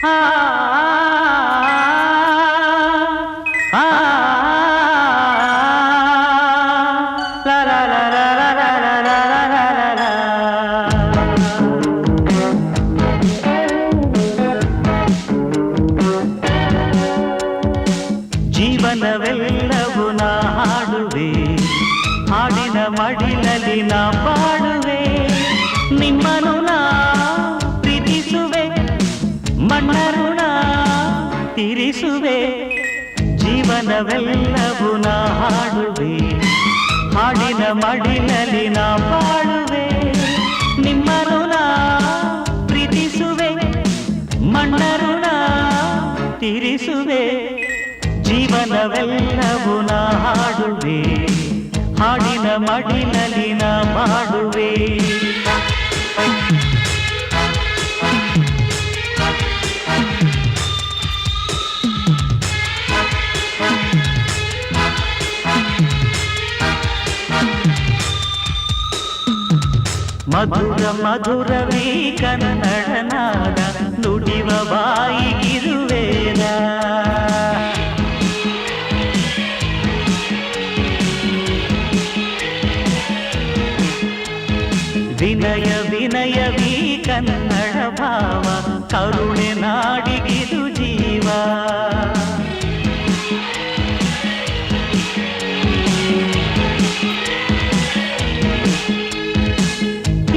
ಆ ಆ ಲಾ ಲಾ ಲಾ ಲಾ ಲಾ ಲಾ ಲಾ ಲಾ. ಜೀವನವೆಲ್ಲವೂ ನಾ ಹಾಡುವೆ, ಹಾಡಿನ ಮಡಿಲಲ್ಲಿ ನಾ ಬಾಡುವೆ. ನಿಮ್ಮನು ನಾ ಪ್ರೀತಿಸುವೆ, ಮಣ್ಣ ಋಣ ತೀರಿಸುವೆ. ಜೀವನವೆಲ್ಲವೂ ನಾ ಹಾಡುವೆ, ಹಾಡಿನ ಮಡಿಲಲ್ಲಿ ನಾ ಬಾಳುವೆ. ನಿಮ್ಮನು ನಾ ಪ್ರೀತಿಸುವೆ, ಮಣ್ಣ ಋಣ ತೀರಿಸುವೆ. ಜೀವನವೆಲ್ಲವೂ ನಾ ಹಾಡುವೆ, ಹಾಡಿನ ಮಡಿಲಲ್ಲಿ ನಾ ಬಾಡುವೆ. ಮಧುರ ಮಧುರವೀ ಕನ್ನಡ ನಾಡ, ನುಡಿವ ಬಾಯಿಗಿರುವೇನ. ವಿನಯ ವಿನಯವೀ ಕನ್ನಡ ಭಾವ, ಕರುಣೆ ನಾಡಿಗಿದು ಜೀವ.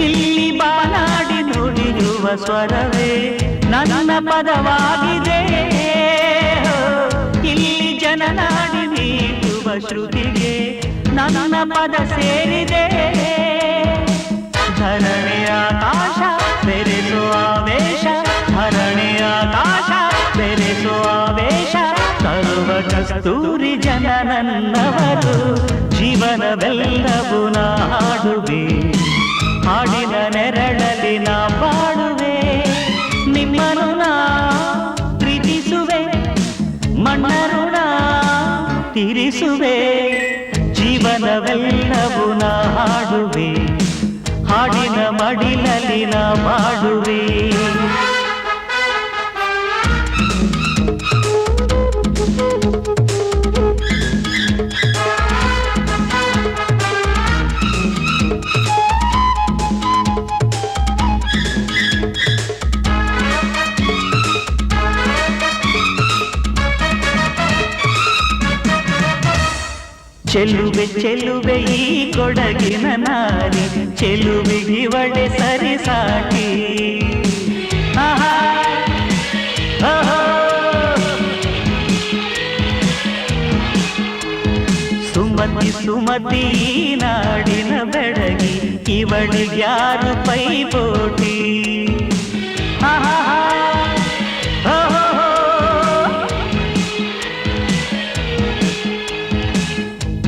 ಇಲ್ಲಿ ಬಾನಾಡಿ ನುಡಿಯುವ ಸ್ವರವೇ ನನ್ನ ಪದವಾಗಿದೆ. ಇಲ್ಲಿ ಜನನಾಡಿ ನೀಡುವ ಶ್ರುತಿಗೆ ನನ್ನ ಪದ ಸೇರಿದೆ. ಧರಣಿಯ ಆಕಾಶ ಬೆರೆಸೋ ಆವೇಶ, ಧರಣಿಯ ಆಕಾಶ ಬೆರೆಸೋ ಆವೇಶ. ಸರ್ವ ಕಸ್ತೂರಿ ಜನ ನನ್ನವರು, ಜೀವನವೆಲ್ಲವೂ ನಾ ಹಾಡುವೆ, ಹಾಡಿನ ನೆರಳಲ್ಲಿ ನಾ ಬಾಳುವೆ. ನಿಮ್ಮನು ನಾ ಪ್ರೀತಿಸುವೆ, ಮಣ್ಣ ಋಣ ತೀರಿಸುವೆ. ಜೀವನವೆಲ್ಲವೂ ನಾ ಹಾಡುವೆ, ಹಾಡಿನ ಮಡಿಲಲ್ಲಿ ನಾ ಬಾಡುವೆ. ಚೆಲುವೆ ಚೆಲುವೆ ಈ ಕೊಡಗಿನ ನಾರಿ, ಚೆಲುವಿಗಿವಳೆ ಸರಿ ಸಾಟಿ. ಆಹಾ ಆಹಾ. ಸುಮತಿ ಸುಮತಿ ಈ ನಾಡಿನ ಬೆಡಗಿ, ಇವಳಿಗ್ಯಾರು ಪೈಪೋಟಿ. ಆಹಾ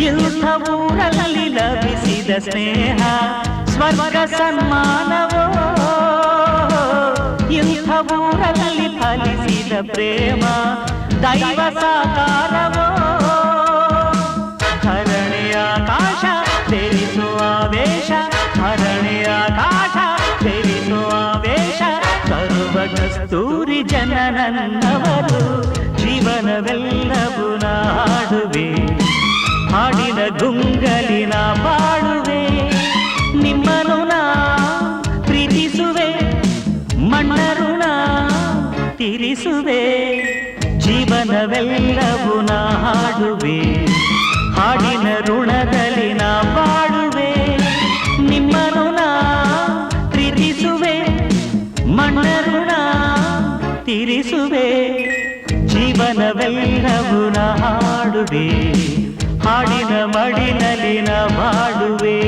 ಇಂಥ ಊರಲ್ಲಿ ಲಭಿಸಿದ ಸ್ನೇಹ ಸ್ವರ್ಗ ಸನ್ಮಾನವೋ. ಇಂಥ ಊರಲ್ಲಿ ಫಲಿಸಿದ ಪ್ರೇಮ ದೈವ ಸಾಕಾರವೋ. ಧರಣಿಯ ಆಕಾಶ ಬೆರೆಸುವ ಆವೇಶ, ಧರಣಿಯ ಆಕಾಶ ಬೆರೆಸುವ ಆವೇಶ. ಸರ್ವ ಕಸ್ತೂರಿ ಜನ ನನ್ನವರು, ಜೀವನವೆಲ್ಲವೂ ನಾ ಹಾಡುವೆ, ಹಾಡಿನ ಗುಂಗಲಿನ ಬಾಳುವೆ. ನಿಮ್ಮನು ನಾ ಪ್ರೀತಿಸುವೆ, ಮಣ್ಣ ಋಣ ತೀರಿಸುವೆ. ಜೀವನವೆಲ್ಲವೂ ನಾ ಹಾಡುವೆ, ಹಾಡಿನ ಋಣದಲ್ಲಿ ನಾ ಬಾಳುವೆ. ನಿಮ್ಮನು ನಾ ಪ್ರೀತಿಸುವೆ, ಮಣ್ಣ ಋಣ ತೀರಿಸುವೆ. ಜೀವನವೆಲ್ಲವೂ ನಾ ಹಾಡುವೆ, ಹಾಡಿನ ಮಡಿಲಲ್ಲಿ ನಾ ಬಾಡುವೆ.